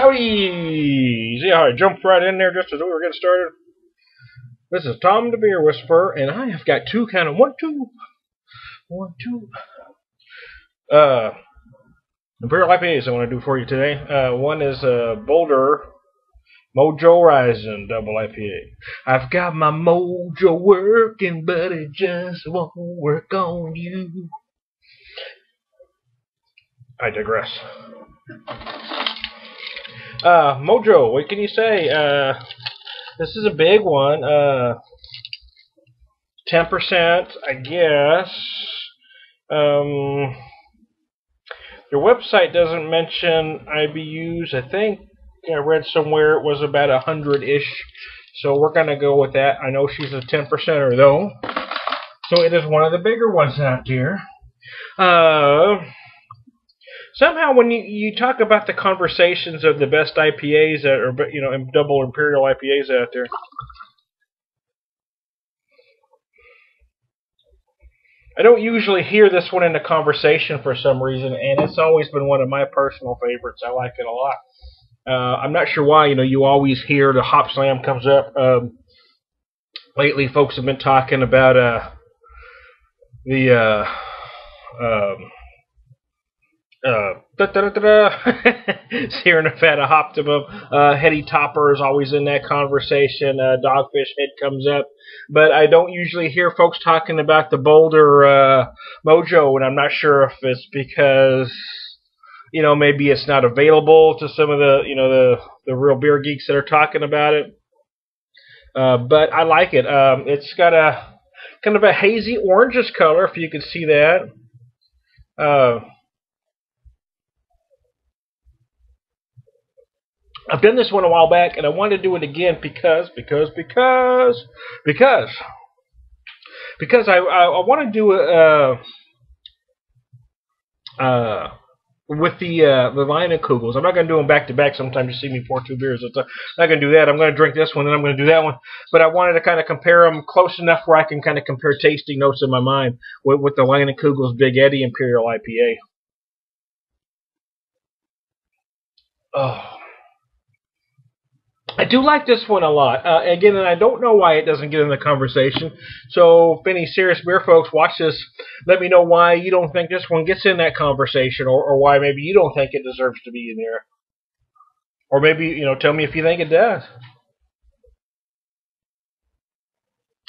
Howdy! See how I jumped right in there just as we were getting started? This is Tom the Beer Whisperer, and I have got Imperial IPAs I want to do for you today. One is Boulder Mojo Risin' double IPA. I've got my mojo working, but it just won't work on you. I digress. Mojo, what can you say? This is a big one. 10%, I guess. Your website doesn't mention IBUs. I think I read somewhere it was about 100-ish. So we're going to go with that. I know she's a 10%er though. So it is one of the bigger ones out there. Somehow when you talk about the conversations of the best IPAs or double Imperial IPAs out there, I don't usually hear this one in the conversation for some reason, and it's always been one of my personal favorites. I like it a lot. I'm not sure why. You always hear the Hop Slam comes up. Lately, folks have been talking about Sierra Nevada Optimum. Heady Topper is always in that conversation. Dogfish Head comes up. But I don't usually hear folks talking about the Boulder Mojo, and I'm not sure if it's because, maybe it's not available to some of the real beer geeks that are talking about it. But I like it. It's got a kind of a hazy orangish color, if you can see that. I've done this one a while back, and I wanted to do it again because I want to do it with the Risin'Imperial. I'm not going to do them back to back. Sometimes you see me pour 2 beers. I'm not going to do that. I'm going to drink this one, then I'm going to do that one. But I wanted to kind of compare them close enough where I can kind of compare tasting notes in my mind with the Risin'Imperial's Big Eddy Imperial IPA. Oh. I do like this one a lot. Again, and I don't know why it doesn't get in the conversation. So, if any serious beer folks watch this, let me know why you don't think this one gets in that conversation, or why maybe you don't think it deserves to be in there. Or maybe, tell me if you think it does.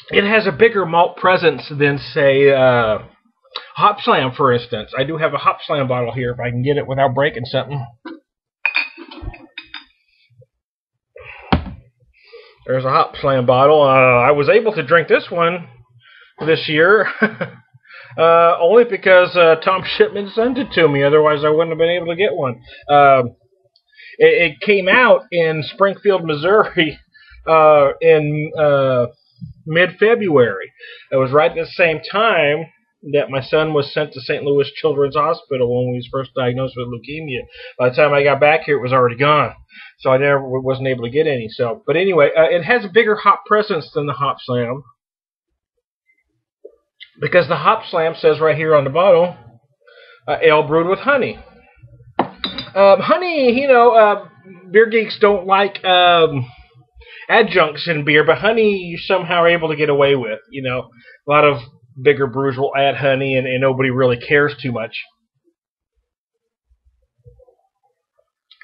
It has a bigger malt presence than, say, Hop Slam, for instance. I do have a Hop Slam bottle here, if I can get it without breaking something. There's a Hop Slam bottle. I was able to drink this one this year only because Tom Shipman sent it to me. Otherwise, I wouldn't have been able to get one. It came out in Springfield, Missouri in mid-February. It was right at the same time that my son was sent to St. Louis Children's Hospital when he was first diagnosed with leukemia. By the time I got back here, it was already gone. So I wasn't able to get any. But anyway, it has a bigger hop presence than the Hop Slam, because the Hop Slam says right here on the bottle, ale brewed with honey. Honey, beer geeks don't like adjuncts in beer, but honey you somehow are able to get away with. A lot of bigger brews will add honey, and nobody really cares too much.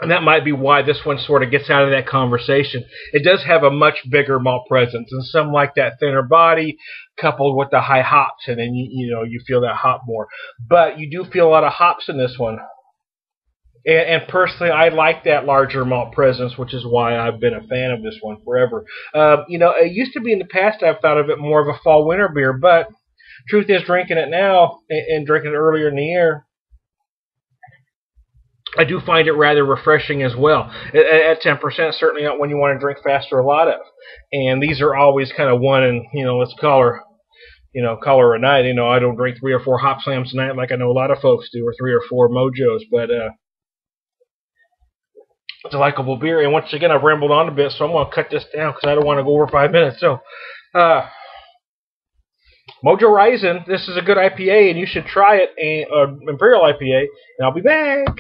And that might be why this one sort of gets out of that conversation. It does have a much bigger malt presence, and some like that thinner body coupled with the high hops, and then you feel that hop more. But you do feel a lot of hops in this one. And personally, I like that larger malt presence, which is why I've been a fan of this one forever. It used to be in the past I've thought of it more of a fall-winter beer, but truth is, drinking it now and drinking it earlier in the year, I do find it rather refreshing as well. At 10%, certainly not one you want to drink fast or a lot of. And these are always kind of one, and let's call her a night. I don't drink 3 or 4 Hop Slams a night like I know a lot of folks do, or 3 or 4 Mojos. But it's a likable beer. And once again, I've rambled on a bit, so I'm going to cut this down because I don't want to go over 5 minutes. So, Mojo Risin', this is a good IPA, and you should try it, Imperial IPA, and I'll be back.